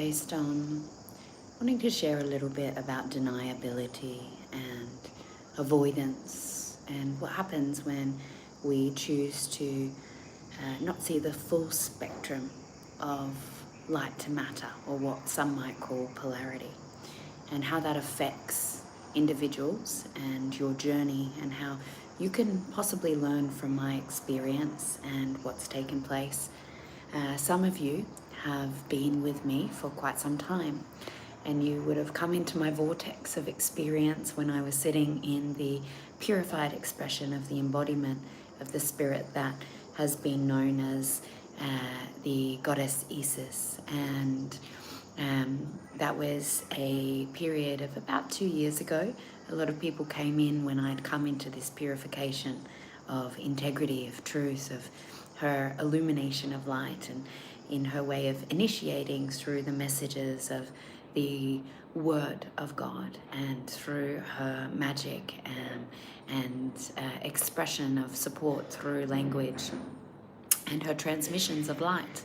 based on wanting to share a little bit about deniability and avoidance and what happens when we choose to not see the full spectrum of light to matter, or what some might call polarity, and how that affects individuals and your journey, and how you can possibly learn from my experience and what's taken place. Some of you have been with me for quite some time, and you would have come into my vortex of experience when I was sitting in the purified expression of the embodiment of the spirit that has been known as the goddess Isis. And that was a period of about 2 years ago. A lot of people came in when I'd come into this purification of integrity, of truth, of her illumination of light, and in her way of initiating through the messages of the Word of God, and through her magic and expression of support through language, and her transmissions of light.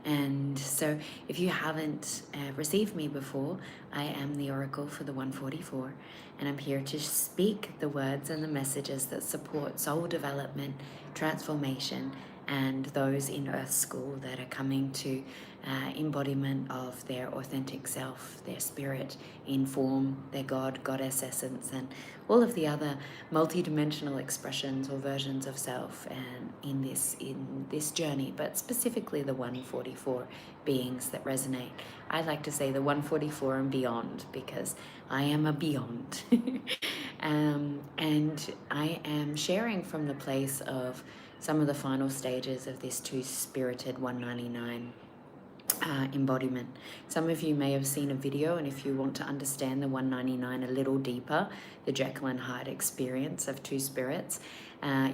And so if you haven't received me before, I am the Oracle for the 144, and I'm here to speak the words and the messages that support soul development, transformation, and those in Earth School that are coming to embodiment of their authentic self, their spirit in form, their God, goddess essence, and all of the other multidimensional expressions or versions of self, and in this journey, but specifically the 144 beings that resonate. I like to say the 144 and beyond, because I am a beyond. And I am sharing from the place of some of the final stages of this two-spirited 199 embodiment. Some of you may have seen a video, and if you want to understand the 199 a little deeper, the Jekyll and Hyde experience of two spirits,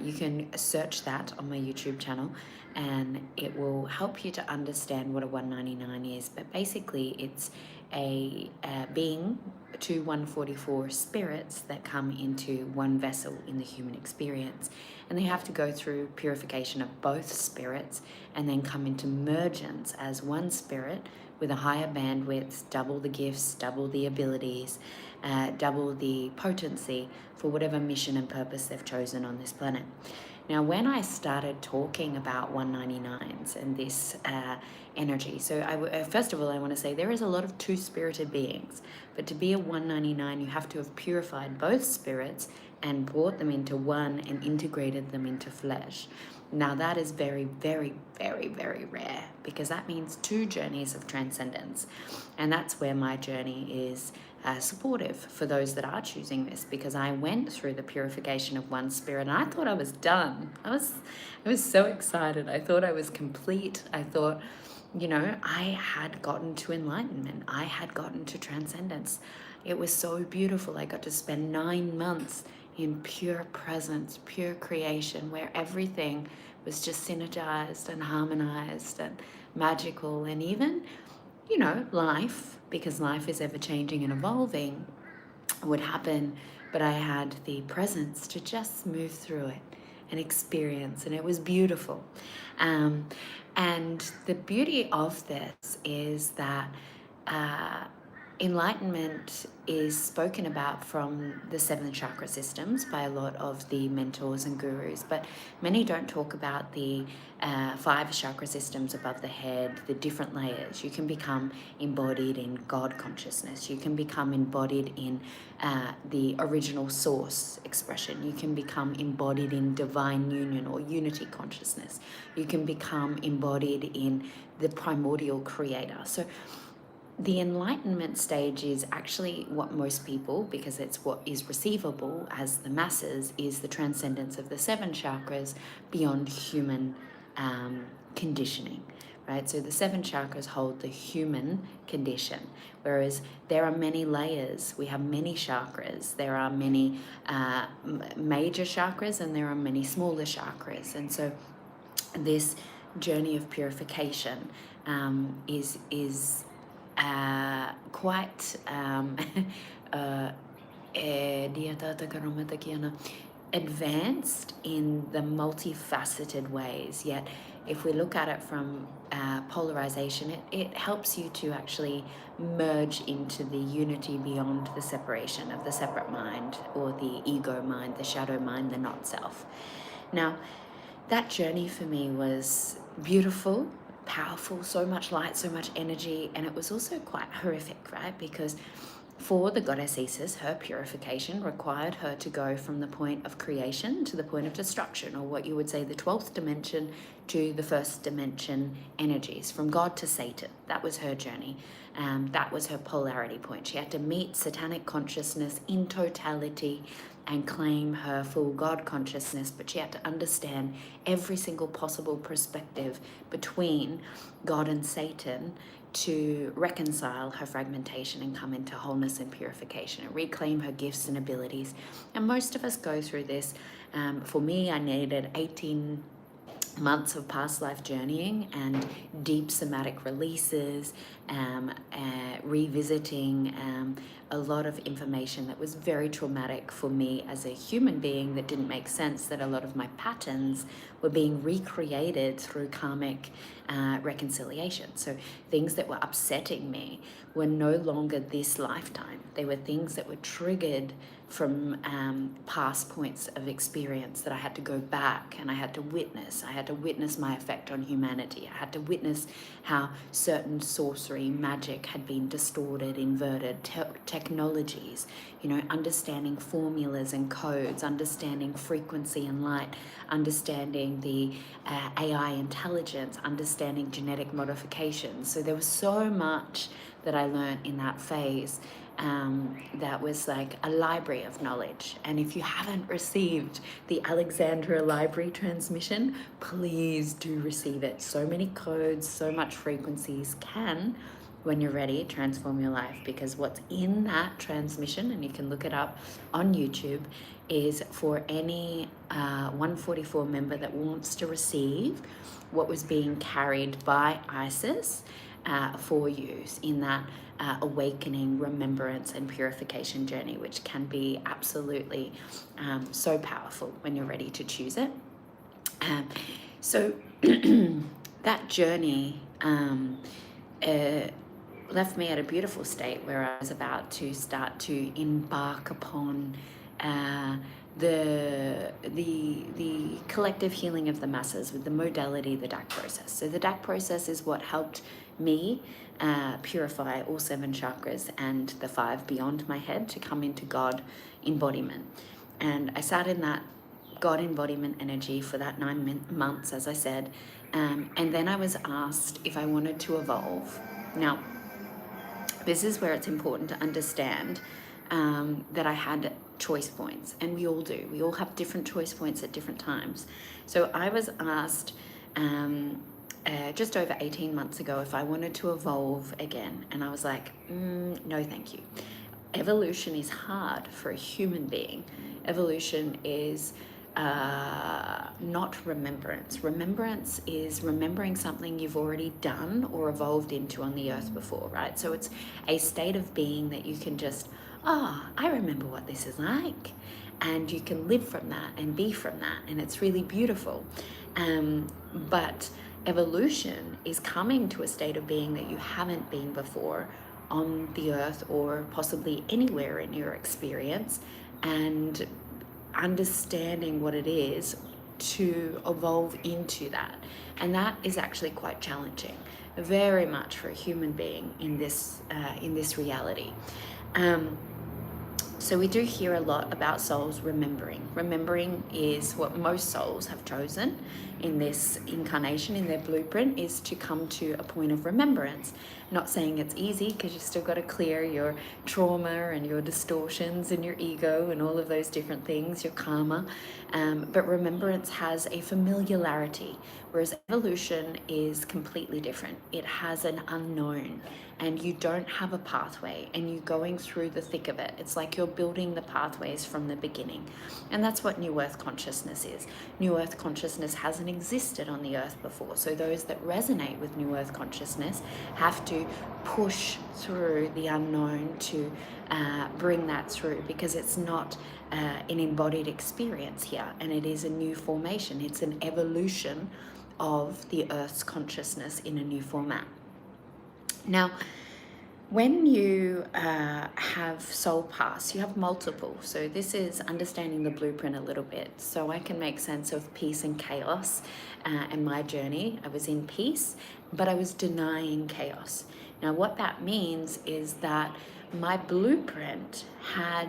you can search that on my YouTube channel, and it will help you to understand what a 199 is. But basically it's a being, two 144 spirits that come into one vessel in the human experience, and they have to go through purification of both spirits and then come into emergence as one spirit with a higher bandwidth, double the gifts, double the abilities, double the potency for whatever mission and purpose they've chosen on this planet. Now, when I started talking about 199s and this energy, so first of all, I want to say there is a lot of two-spirited beings, but to be a 199, you have to have purified both spirits and brought them into one and integrated them into flesh. Now, that is very, very, very, very rare, because that means two journeys of transcendence. And that's where my journey is supportive for those that are choosing this, because I went through the purification of one spirit and I thought I was done. I was so excited. I thought I was complete. I thought, you know, I had gotten to enlightenment. I had gotten to transcendence. It was so beautiful. I got to spend 9 months in pure presence, pure creation, where everything was just synergized and harmonized and magical. And even, you know, life, because life is ever changing and evolving, would happen, but I had the presence to just move through it and experience, and it was beautiful. And the beauty of this is that enlightenment is spoken about from the 7 chakra systems by a lot of the mentors and gurus, but many don't talk about the 5 chakra systems above the head, the different layers. You can become embodied in God consciousness. You can become embodied in the original source expression. You can become embodied in divine union or unity consciousness. You can become embodied in the primordial creator. So the enlightenment stage is actually what most people, because it's what is receivable as the masses, is the transcendence of the 7 chakras beyond human conditioning, right? So the 7 chakras hold the human condition, whereas there are many layers. We have many chakras. There are many major chakras, and there are many smaller chakras. And so this journey of purification is quite advanced in the multifaceted ways. Yet if we look at it from polarization, it helps you to actually merge into the unity beyond the separation of the separate mind or the ego mind, the shadow mind, the not self. Now, that journey for me was beautiful, powerful, so much light, so much energy, and it was also quite horrific, right? Because for the goddess Isis, her purification required her to go from the point of creation to the point of destruction, or what you would say the 12th dimension to the first dimension energies, from God to Satan. That was her journey. That was her polarity point. She had to meet satanic consciousness in totality and claim her full God consciousness, but she had to understand every single possible perspective between God and Satan to reconcile her fragmentation and come into wholeness and purification and reclaim her gifts and abilities. And most of us go through this. For me, I needed 18 months of past life journeying and deep somatic releases, revisiting a lot of information that was very traumatic for me as a human being that didn't make sense, that a lot of my patterns were being recreated through karmic reconciliation. So things that were upsetting me were no longer this lifetime. They were things that were triggered from past points of experience that I had to go back and I had to witness. I had to witness my effect on humanity. I had to witness how certain sorcery, magic had been distorted, inverted, technologies, understanding formulas and codes, understanding frequency and light, understanding the AI intelligence, understanding genetic modifications. So there was so much that I learned in that phase. That was like a library of knowledge. And if you haven't received the Alexandra Library transmission, please do receive it. So many codes, so much frequencies can, when you're ready, transform your life, because what's in that transmission, and you can look it up on YouTube, is for any 144 member that wants to receive what was being carried by Isis for use in that awakening, remembrance, and purification journey, which can be absolutely so powerful when you're ready to choose it. So that journey left me at a beautiful state where I was about to start to embark upon the collective healing of the masses with the modality, the DAC process. So the DAC process is what helped me purify all 7 chakras and the 5 beyond my head to come into God embodiment. And I sat in that God embodiment energy for that 9 months, as I said, and then I was asked if I wanted to evolve. Now, this is where it's important to understand that I had choice points, and we all do. We all have different choice points at different times. So I was asked just over 18 months ago if I wanted to evolve again, and I was like, no thank you. Evolution is hard for a human being. Evolution is not remembrance. Remembrance is remembering something you've already done or evolved into on the earth before, right? So it's a state of being that you can just, I remember what this is like. And you can live from that and be from that. And it's really beautiful. But evolution is coming to a state of being that you haven't been before on the earth or possibly anywhere in your experience, and understanding what it is to evolve into that. And that is actually quite challenging, very much for a human being in this reality. So we do hear a lot about souls remembering. Remembering is what most souls have chosen in this incarnation, in their blueprint, is to come to a point of remembrance. Not saying it's easy, because you've still got to clear your trauma and your distortions and your ego and all of those different things, your karma. But remembrance has a familiarity, whereas evolution is completely different. It has an unknown, and you don't have a pathway, and you're going through the thick of it. It's like you're building the pathways from the beginning. And that's what New Earth consciousness is. New Earth consciousness hasn't existed on the earth before. So those that resonate with New Earth consciousness have to push through the unknown to bring that through, because it's not an embodied experience here, and it is a new formation. It's an evolution of the Earth's consciousness in a new format. Now, when you have soul paths, you have multiple. So this is understanding the blueprint a little bit. So I can make sense of peace and chaos in my journey. I was in peace, but I was denying chaos. Now what that means is that my blueprint had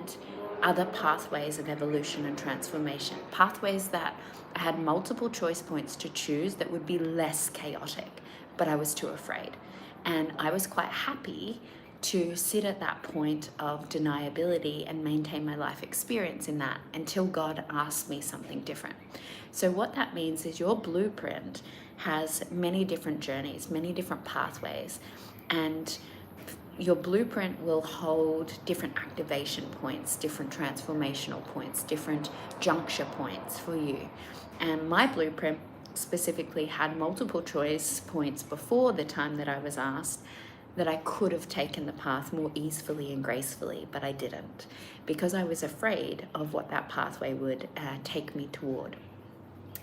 other pathways of evolution and transformation. Pathways that I had multiple choice points to choose that would be less chaotic, but I was too afraid. And I was quite happy to sit at that point of deniability and maintain my life experience in that until God asked me something different. So what that means is your blueprint has many different journeys, many different pathways, and your blueprint will hold different activation points, different transformational points, different juncture points for you. And my blueprint specifically had multiple choice points before the time that I was asked, that I could have taken the path more easily and gracefully, but I didn't, because I was afraid of what that pathway would take me toward.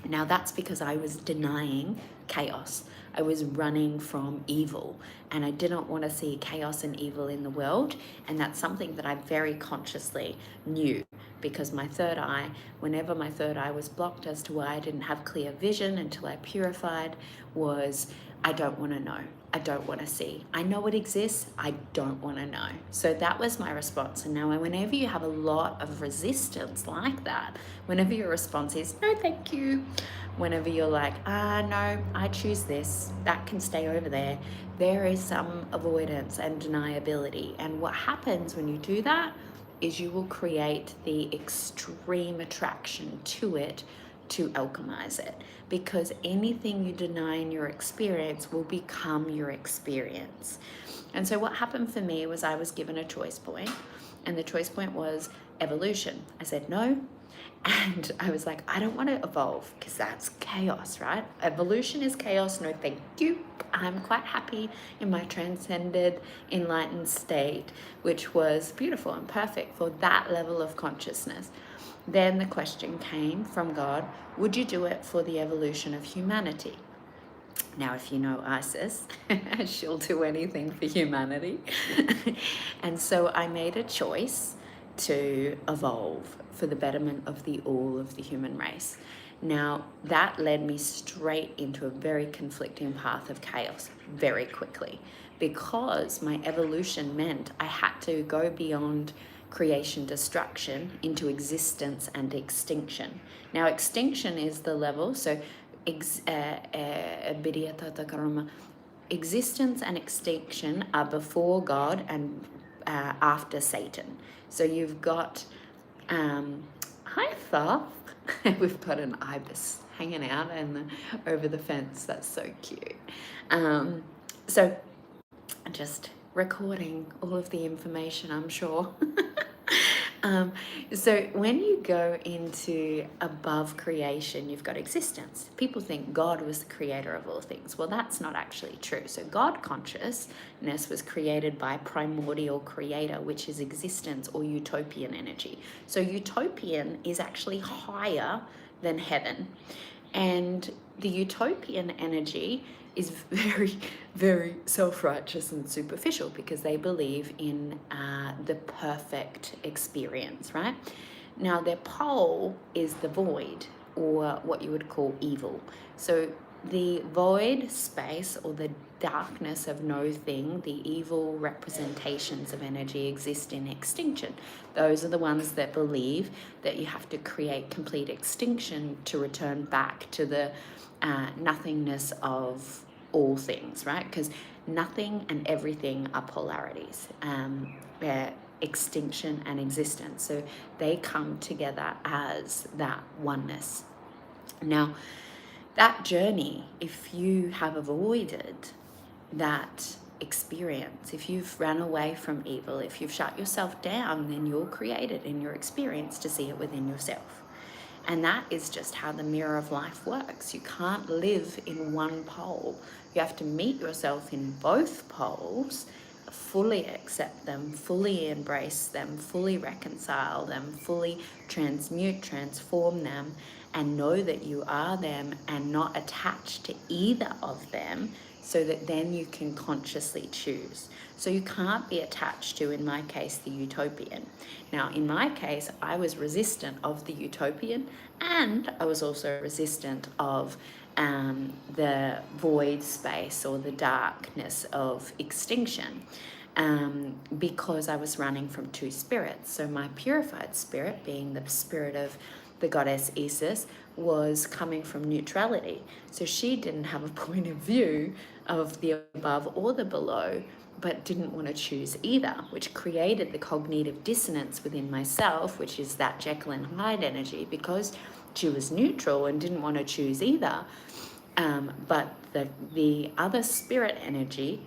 Now that's because I was denying chaos. I was running from evil, and I didn't want to see chaos and evil in the world. And that's something that I very consciously knew, because my third eye, whenever my third eye was blocked as to why I didn't have clear vision until I purified, was I don't want to know. I don't want to see. I know it exists. I don't want to know. So that was my response. And now whenever you have a lot of resistance like that, whenever your response is, no, thank you. Whenever you're like, no, I choose this, that can stay over there. There is some avoidance and deniability. And what happens when you do that is you will create the extreme attraction to it, to alchemize it, because anything you deny in your experience will become your experience. And so what happened for me was I was given a choice point, and the choice point was evolution. I said no, and I was like, I don't want to evolve because that's chaos, right? Evolution is chaos. No, thank you. I'm quite happy in my transcended, enlightened state, which was beautiful and perfect for that level of consciousness. Then the question came from God, would you do it for the evolution of humanity? Now, if you know Isis, she'll do anything for humanity. And so I made a choice to evolve for the betterment of the all of the human race. Now, that led me straight into a very conflicting path of chaos very quickly, because my evolution meant I had to go beyond creation, destruction into existence and extinction. Now, extinction is the level, so existence and extinction are before God and after Satan. So you've got, hi Thoth, we've got an ibis hanging out over the fence. That's so cute. So just recording all of the information, I'm sure. So when you go into above creation, you've got existence. People think God was the creator of all things. Well, that's not actually true. So God consciousness was created by primordial creator, which is existence or utopian energy. So utopian is actually higher than heaven. And the utopian energy is very, very self-righteous and superficial, because they believe in the perfect experience, right? Now, their pole is the void, or what you would call evil. So the void space, or the darkness of no thing, the evil representations of energy, exist in extinction. Those are the ones that believe that you have to create complete extinction to return back to the nothingness of all things, right? Because nothing and everything are polarities, extinction and existence. So they come together as that oneness. Now, that journey, if you have avoided that experience, if you've run away from evil, if you've shut yourself down, then you're created in your experience to see it within yourself. And that is just how the mirror of life works. You can't live in one pole. You have to meet yourself in both poles, fully accept them, fully embrace them, fully reconcile them, fully transmute, transform them, and know that you are them and not attached to either of them, so that then you can consciously choose. So you can't be attached to, in my case, the utopian. Now, in my case, I was resistant of the utopian, and I was also resistant of the void space or the darkness of extinction, because I was running from two spirits. So my purified spirit, being the spirit of the goddess Isis, was coming from neutrality. So she didn't have a point of view of the above or the below, but didn't want to choose either, which created the cognitive dissonance within myself, which is that Jekyll and Hyde energy, because she was neutral and didn't want to choose either. But the other spirit energy,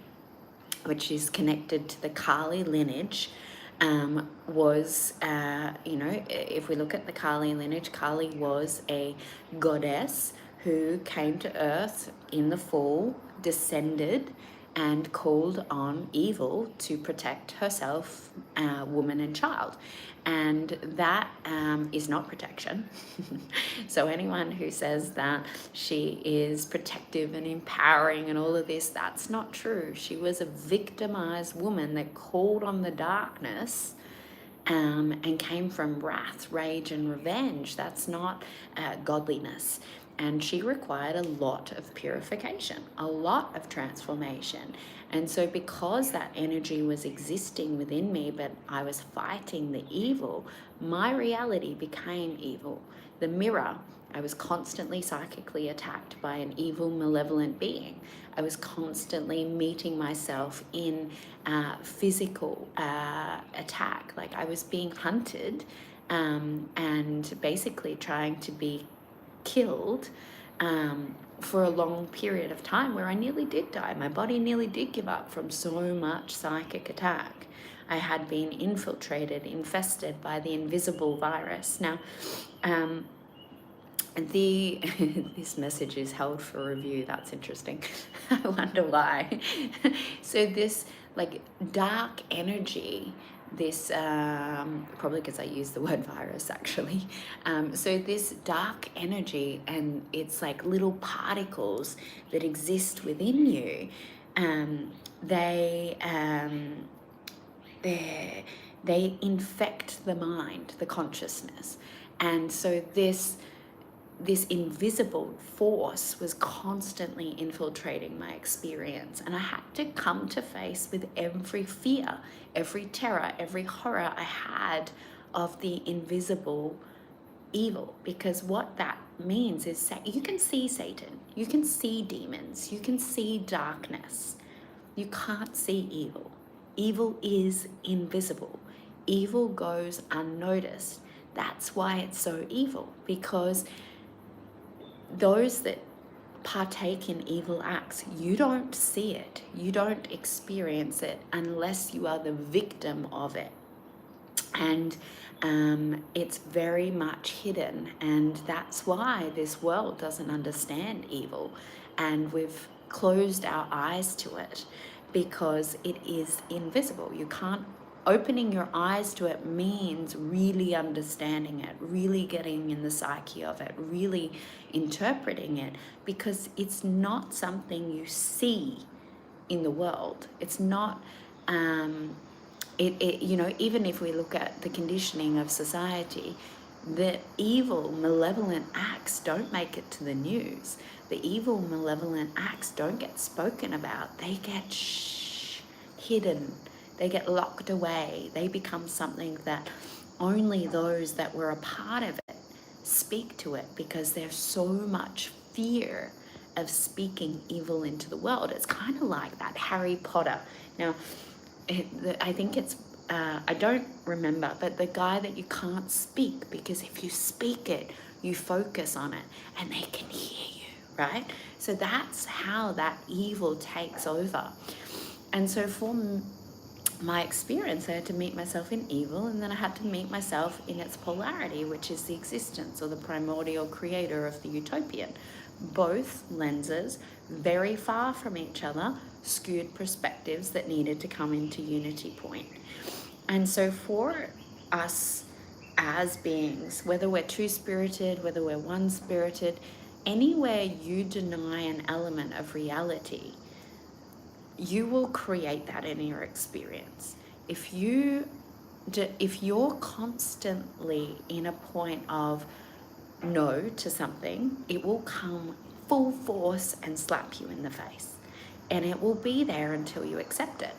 which is connected to the Kali lineage, was, if we look at the Kali lineage, Kali was a goddess who came to earth in the fall, descended, and called on evil to protect herself, woman and child. And that is not protection. So anyone who says that she is protective and empowering and all of this, that's not true. She was a victimized woman that called on the darkness, and came from wrath, rage, and revenge. That's not godliness. And she required a lot of purification, a lot of transformation. And so because that energy was existing within me, but I was fighting the evil, my reality became evil. The mirror, I was constantly psychically attacked by an evil, malevolent being. I was constantly meeting myself in physical attack. Like I was being hunted, and basically trying to be killed for a long period of time, where I nearly did die. My body nearly did give up from so much psychic attack. I had been infiltrated, infested by the invisible virus. Now, this message is held for review. That's interesting. I wonder why. So this like dark energy, this probably because I use the word virus actually. So this dark energy, and it's like little particles that exist within you. They infect the mind, the consciousness, and so this invisible force was constantly infiltrating my experience, and I had to come to face with every fear, every terror, every horror I had of the invisible evil. Because what that means is you can see Satan, you can see demons, you can see darkness, you can't see evil. Evil is invisible. Evil goes unnoticed. That's why it's so evil, because those that partake in evil acts, you don't see it, you don't experience it unless you are the victim of it. And it's very much hidden, and that's why this world doesn't understand evil, and we've closed our eyes to it because it is invisible. You can't Opening your eyes to it means really understanding it, really getting in the psyche of it, really interpreting it, because it's not something you see in the world. It's not, even if we look at the conditioning of society, the evil, malevolent acts don't make it to the news. The evil, malevolent acts don't get spoken about. They get hidden. They get locked away. They become something that only those that were a part of it speak to it, because there's so much fear of speaking evil into the world. It's kind of like that Harry Potter. Now, I think it's, I don't remember, but the guy that you can't speak, because if you speak it, you focus on it and they can hear you, right? So that's how that evil takes over. And so for my experience, I had to meet myself in evil, and then I had to meet myself in its polarity, which is the existence or the primordial creator of the utopian. Both lenses, very far from each other, skewed perspectives that needed to come into unity point. And so for us as beings, whether we're two-spirited, whether we're one-spirited, anywhere you deny an element of reality, you will create that in your experience. If you're constantly in a point of no to something, it will come full force and slap you in the face, and it will be there until you accept it.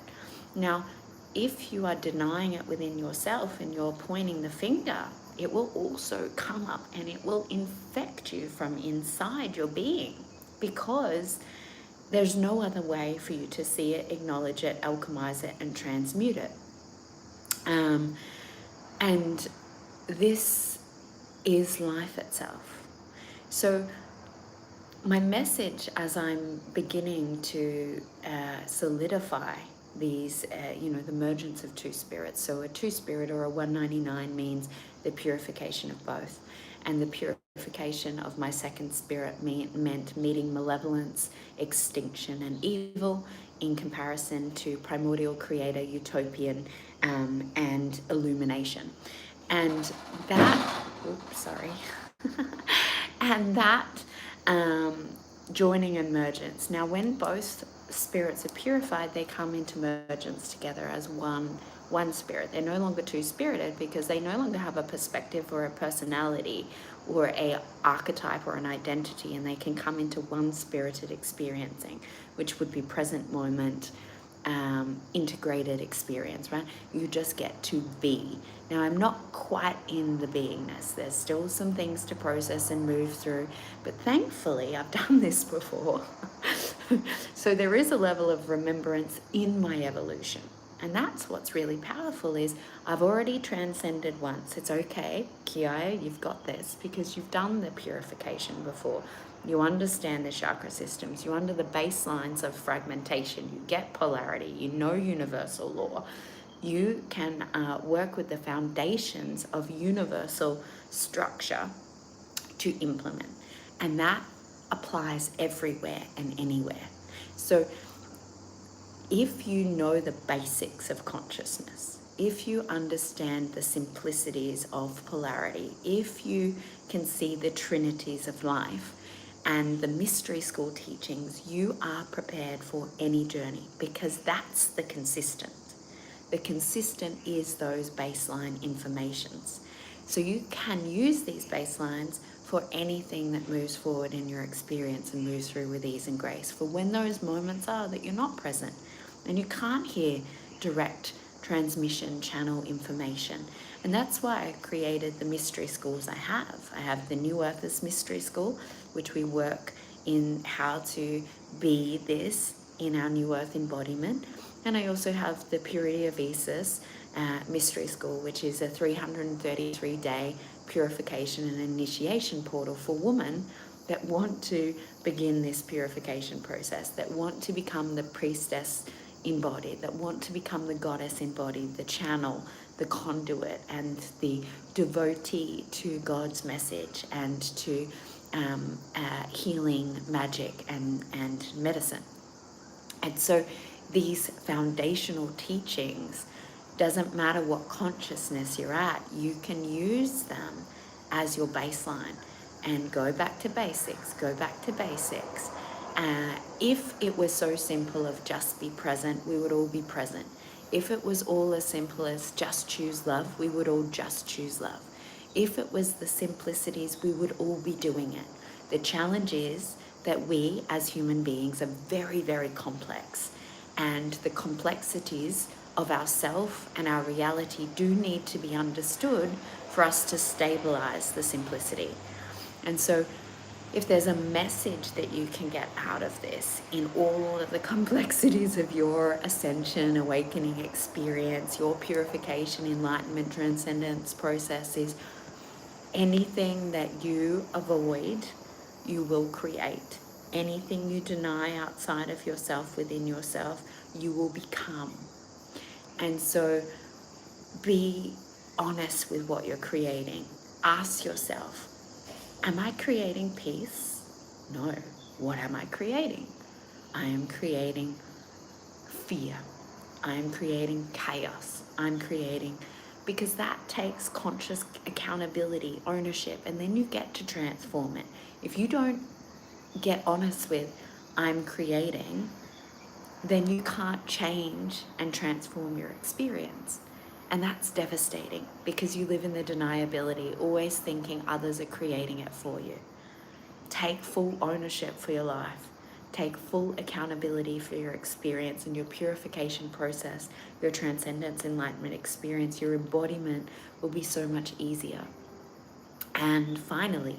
Now, if you are denying it within yourself and you're pointing the finger, it will also come up and it will infect you from inside your being, because there's no other way for you to see it, acknowledge it, alchemize it, and transmute it. And this is life itself. So my message, as I'm beginning to solidify these, the emergence of two spirits. So a two spirit or a 199 means the purification of both. And the purification of my second spirit meant meeting malevolence, extinction, and evil in comparison to primordial creator, utopian, and illumination. And that, and that joining emergence. Now, when both spirits are purified, they come into emergence together as one spirit. They're no longer two-spirited because they no longer have a perspective or a personality or a archetype or an identity, and they can come into one-spirited experiencing, which would be present moment, integrated experience, right? You just get to be. Now, I'm not quite in the beingness. There's still some things to process and move through, but thankfully I've done this before. So there is a level of remembrance in my evolution. And that's what's really powerful, is I've already transcended once. It's okay, Kiaya, you've got this, because you've done the purification before. You understand the chakra systems. You under the baselines of fragmentation. You get polarity. You know universal law. You can work with the foundations of universal structure to implement. And that applies everywhere and anywhere. So if you know the basics of consciousness, if you understand the simplicities of polarity, if you can see the trinities of life and the mystery school teachings, you are prepared for any journey, because that's the consistent. The consistent is those baseline informations. So you can use these baselines for anything that moves forward in your experience and moves through with ease and grace. For when those moments are that you're not present and you can't hear direct transmission channel information. And that's why I created the mystery schools I have. I have the New Earthers Mystery School, which we work in how to be this in our New Earth embodiment. And I also have the Purity of Isis Mystery School, which is a 333-day purification and initiation portal for women that want to begin this purification process, that want to become the priestess embodied, that want to become the goddess embodied, the channel, the conduit, and the devotee to God's message and to healing, magic, and medicine. And so these foundational teachings, doesn't matter what consciousness you're at, you can use them as your baseline and go back to basics, go back to basics. If it was so simple of just be present, we would all be present. If it was all as simple as just choose love, we would all just choose love. If it was the simplicities, we would all be doing it. The challenge is that we as human beings are very, very complex, and the complexities of ourself and our reality do need to be understood for us to stabilize the simplicity. And so if there's a message that you can get out of this in all of the complexities of your ascension, awakening experience, your purification, enlightenment, transcendence process, is anything that you avoid, you will create. Anything you deny outside of yourself, within yourself, you will become. And so be honest with what you're creating. Ask yourself, am I creating peace? No. What am I creating? I am creating fear. I am creating chaos. I'm creating because that takes conscious accountability, ownership, and then you get to transform it. If you don't get honest with, I'm creating, then you can't change and transform your experience. And that's devastating because you live in the deniability, always thinking others are creating it for you. Take full ownership for your life. Take full accountability for your experience and your purification process, your transcendence, enlightenment experience. Your embodiment will be so much easier. And finally,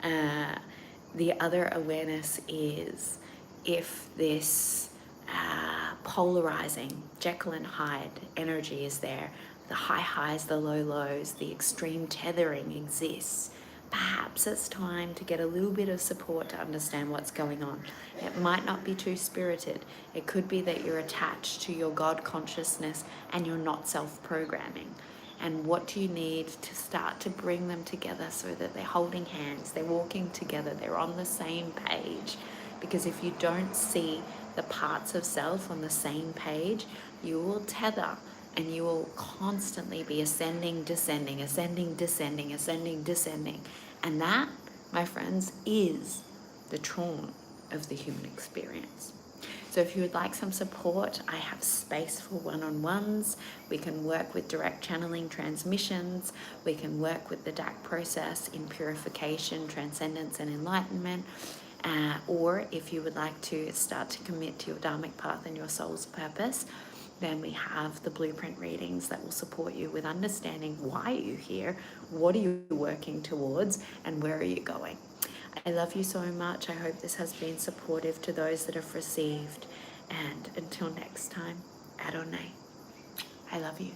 the other awareness is if this polarizing Jekyll and Hyde energy is there, the high highs, the low lows, the extreme tethering exists, perhaps it's time to get a little bit of support to understand what's going on. It might not be too spirited. It could be that you're attached to your God consciousness and you're not self-programming. And what do you need to start to bring them together so that they're holding hands, they're walking together, they're on the same page? Because if you don't see the parts of self on the same page, you will tether and you will constantly be ascending, descending, ascending, descending, ascending, descending. And that, my friends, is the trauma of the human experience. So if you would like some support, I have space for one-on-ones. We can work with direct channeling transmissions. We can work with the DAC process in purification, transcendence, and enlightenment. Or if you would like to start to commit to your dharmic path and your soul's purpose, then we have the blueprint readings that will support you with understanding why you're here, what are you working towards, and where are you going. I love you so much. I hope this has been supportive to those that have received. And until next time, Adonai, I love you.